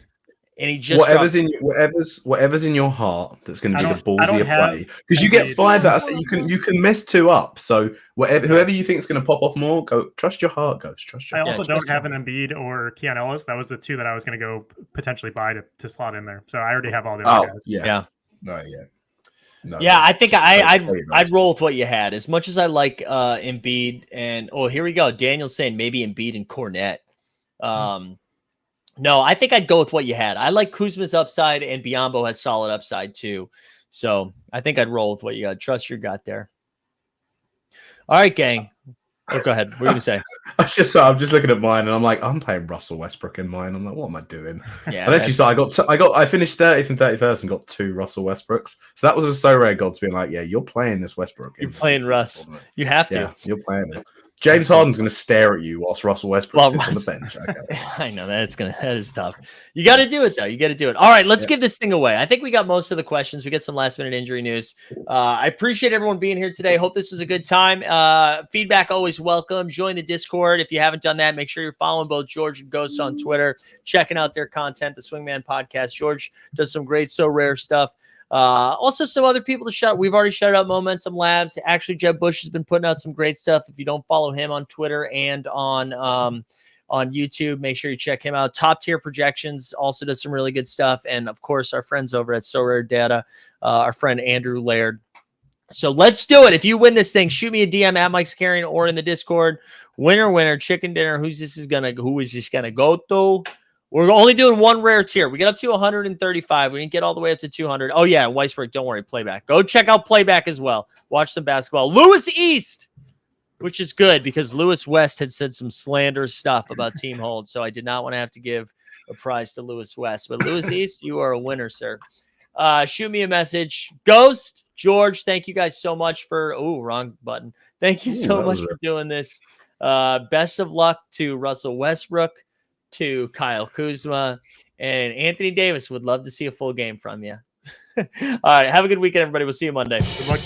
And he just whatever's in your heart that's going to be the ballsier play, because you get 5 that you can mess 2 up. So whoever you think is going to pop off more, go trust your heart, I also don't have an Embiid or Keon Ellis. That was the 2 that I was going to go potentially buy to slot in there. So I already have all the other guys. Yeah. I think I'd roll with what you had. As much as I like Embiid and here we go. Daniel's saying maybe Embiid and Cornette. No, I think I'd go with what you had. I like Kuzma's upside, and Biyombo has solid upside too. So I think I'd roll with what you got. Trust your gut there. All right, gang. Go ahead. What are you gonna say? I'm just looking at mine, and I'm like, I'm playing Russell Westbrook in mine. I'm like, what am I doing? Yeah. And actually, I finished 30th and 31st and got 2 Russell Westbrooks. So that was a so rare gods being like, yeah, you're playing this Westbrook. You're playing Russ. You have to. Yeah, you're playing him. James Harden's going to stare at you whilst Russell Westbrook sits on the bench. Okay. I know that is tough. You got to do it though. You got to do it. All right, let's give this thing away. I think we got most of the questions. We get some last minute injury news. I appreciate everyone being here today. Hope this was a good time. Feedback always welcome. Join the Discord if you haven't done that. Make sure you're following both George and Ghost on Twitter, checking out their content, the Swingman Podcast. George does some great So Rare stuff. Also some other people to shout. We've already shouted out Momentum Labs. Actually, Jeb Bush has been putting out some great stuff. If you don't follow him on Twitter and on YouTube, make sure you check him out. Top Tier Projections also does some really good stuff. And of course, our friends over at So Rare Data, our friend Andrew Laird. So let's do it. If you win this thing, shoot me a DM at Mike Zakarian or in the Discord. Winner, chicken dinner. Who is this gonna go to? We're only doing one rare tier. We get up to 135. We didn't get all the way up to 200. Oh, yeah, Weisberg, don't worry, playback. Go check out playback as well. Watch some basketball. Lewis East, which is good because Lewis West had said some slanderous stuff about Team Hold, so I did not want to have to give a prize to Lewis West. But Lewis East, you are a winner, sir. Shoot me a message. Ghost, George, thank you guys so much for – wrong button. Thank you so much for doing this. Best of luck to Russell Westbrook, to Kyle Kuzma, and Anthony Davis. Would love to see a full game from you. All right. Have a good weekend, everybody. We'll see you Monday. Good luck.